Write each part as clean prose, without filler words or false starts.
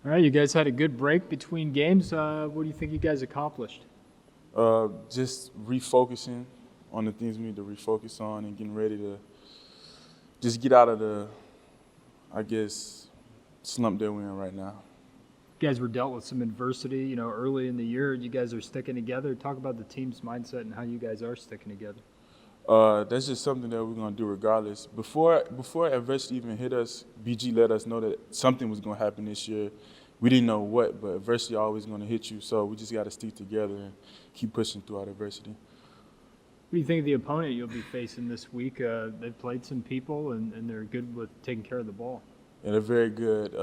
All right, you guys had a good break between games. What do you think you guys accomplished? Just refocusing on the things we need to refocus on and getting ready to just get out of the, I guess, slump that we're in right now. You guys were dealt with some adversity, early in the year. You guys are sticking together. Talk about the team's mindset and how you guys are sticking together. That's just something that we're gonna do regardless. Before adversity even hit us, BG let us know that something was gonna happen this year. We didn't know what, but adversity always gonna hit you. So we just gotta stick together and keep pushing throughout adversity. What do you think of the opponent you'll be facing this week? They've played some people, and they're good with taking care of the ball. And they're very good.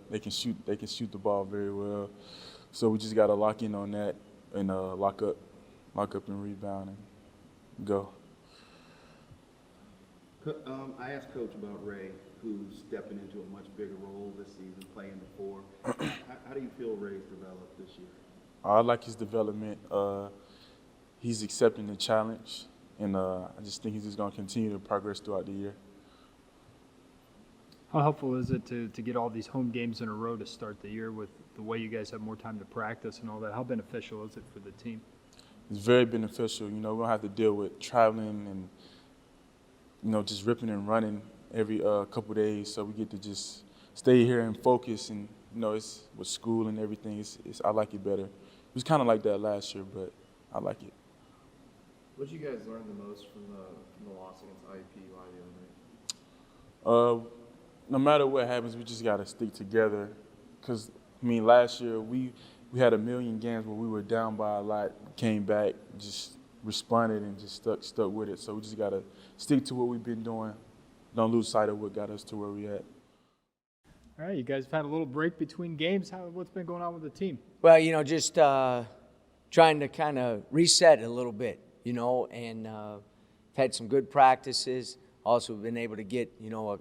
They can shoot. They can shoot the ball very well. So we just gotta lock in on that and lock up and rebound and go. I asked Coach about Ray, who's stepping into a much bigger role this season, playing the four. How do you feel Ray's developed this year? I like his development. He's accepting the challenge, and I just think he's just going to continue to progress throughout the year. How helpful is it to get all these home games in a row to start the year with the way you guys have more time to practice and all that? How beneficial is it for the team? It's very beneficial. We don't have to deal with traveling and just ripping and running every couple days. So we get to just stay here and focus. And it's with school and everything. I like it better. It was kind of like that last year, but I like it. What did you guys learn the most from the loss against IUPUI the other night? No matter what happens, we just got to stick together. Because, last year we had a million games where we were down by a lot, came back, just responded and just stuck with it. So we just got to stick to what we've been doing. Don't lose sight of what got us to where we're at. All right, you guys have had a little break between games. What's been going on with the team? Well, just trying to kind of reset a little bit, and had some good practices. Also been able to get,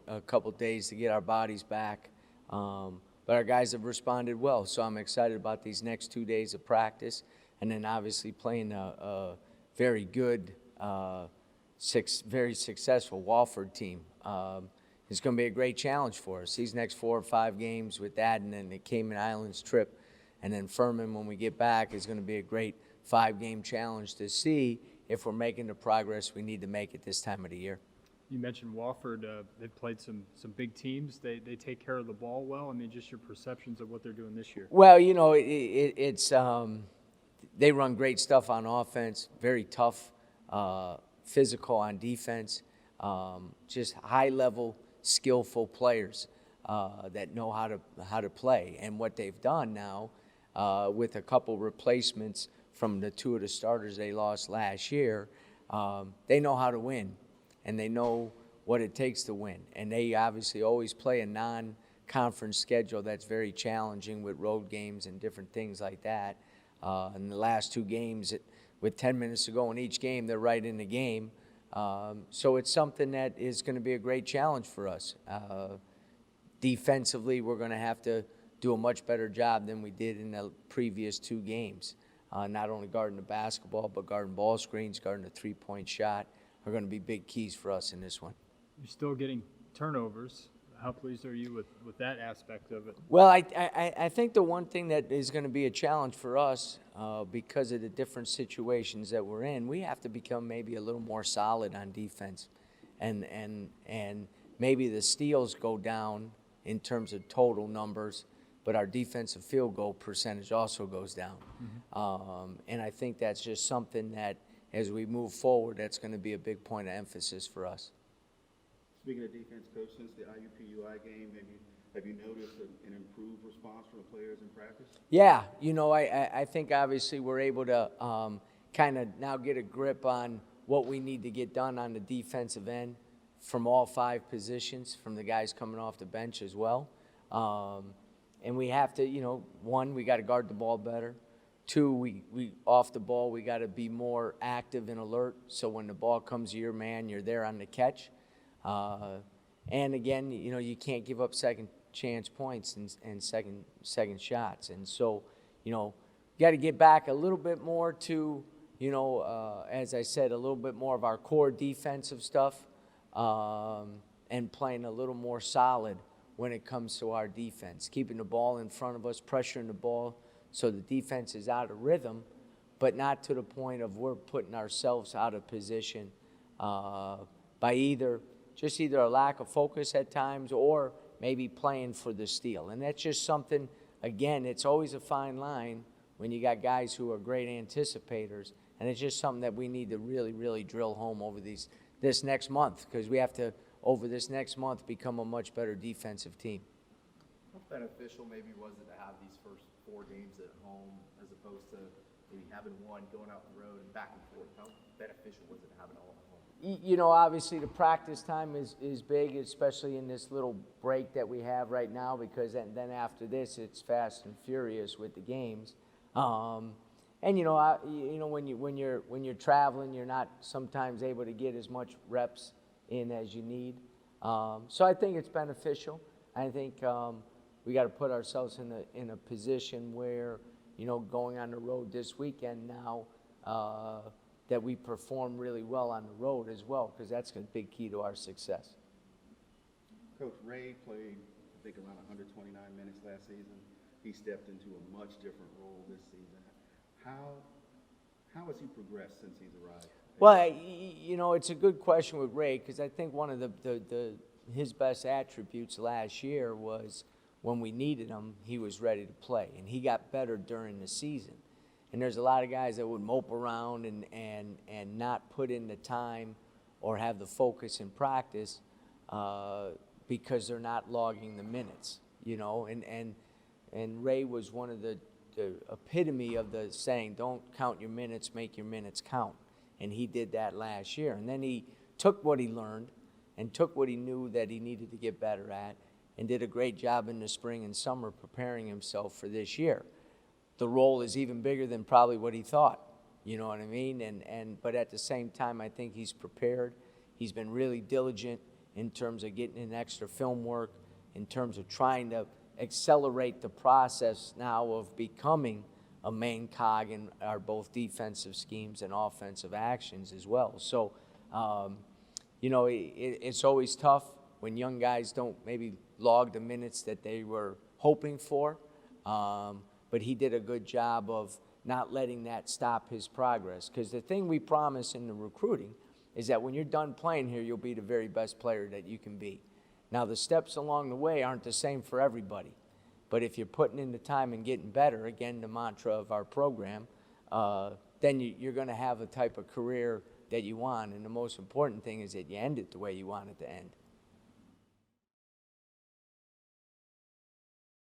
a couple days to get our bodies back. But our guys have responded well, so I'm excited about these next 2 days of practice. And then obviously playing a very good, very successful Wofford team. It's going to be a great challenge for us. These next 4 or 5 games with that and then the Cayman Islands trip and then Furman when we get back is going to be a great 5-game challenge to see if we're making the progress we need to make at this time of the year. You mentioned Wofford. They've played some big teams. They take care of the ball well. Just your perceptions of what they're doing this year. Well, it's they run great stuff on offense, very tough, physical on defense, just high-level, skillful players that know how to play. And what they've done now with a couple replacements from the 2 of the starters they lost last year, they know how to win, and they know what it takes to win. And they obviously always play a non-conference schedule that's very challenging with road games and different things like that. In the last 2 games, with 10 minutes to go in each game, they're right in the game. So it's something that is going to be a great challenge for us. Defensively, we're going to have to do a much better job than we did in the previous 2 games. Not only guarding the basketball, but guarding ball screens, guarding the three-point shot are going to be big keys for us in this one. You're still getting turnovers. How pleased are you with that aspect of it? Well, I think the one thing that is going to be a challenge for us because of the different situations that we're in, we have to become maybe a little more solid on defense. And maybe the steals go down in terms of total numbers, but our defensive field goal percentage also goes down. Mm-hmm. And I think that's just something that as we move forward, that's going to be a big point of emphasis for us. Speaking of defense, Coach, since the IUPUI game, have you noticed an improved response from the players in practice? Yeah, I think obviously we're able to kind of now get a grip on what we need to get done on the defensive end from all 5 positions, from the guys coming off the bench as well. And we have to, 1, we got to guard the ball better. 2, we off the ball, we got to be more active and alert. So when the ball comes to your man, you're there on the catch. And again, you can't give up second chance points and second shots. And so, you got to get back a little bit more to, as I said, a little bit more of our core defensive stuff and playing a little more solid when it comes to our defense, keeping the ball in front of us, pressuring the ball so the defense is out of rhythm, but not to the point of we're putting ourselves out of position by either a lack of focus at times or maybe playing for the steal. And that's just something, again, it's always a fine line when you got guys who are great anticipators, and it's just something that we need to really, really drill home over this next month, because we have to, over this next month, become a much better defensive team. How beneficial maybe was it to have these first 4 games at home as opposed to maybe having one going out the road and back and forth? How beneficial was it to have it all at home? You know, obviously the practice time is big, especially in this little break that we have right now, because then after this it's fast and furious with the games. And when you're traveling, you're not sometimes able to get as much reps in as you need. So I think it's beneficial. I think we got to put ourselves in a position where, going on the road this weekend now, that we perform really well on the road as well, because that's a big key to our success. Coach, Ray played, I think, around 129 minutes last season. He stepped into a much different role this season. How has he progressed since he's arrived? Well, it's a good question with Ray, because I think one of his best attributes last year was when we needed him, he was ready to play, and he got better during the season. And there's a lot of guys that would mope around and not put in the time or have the focus in practice because they're not logging the minutes, and Ray was one of the epitome of the saying, don't count your minutes, make your minutes count. And he did that last year. And then he took what he learned and took what he knew that he needed to get better at and did a great job in the spring and summer preparing himself for this year. The role is even bigger than probably what he thought, you know what I mean? But at the same time, I think he's prepared. He's been really diligent in terms of getting in extra film work, in terms of trying to accelerate the process now of becoming a main cog in our both defensive schemes and offensive actions as well. So, it's always tough when young guys don't maybe log the minutes that they were hoping for. But he did a good job of not letting that stop his progress. Because the thing we promise in the recruiting is that when you're done playing here, you'll be the very best player that you can be. Now, the steps along the way aren't the same for everybody. But if you're putting in the time and getting better, again, the mantra of our program, then you're going to have a type of career that you want. And the most important thing is that you end it the way you want it to end.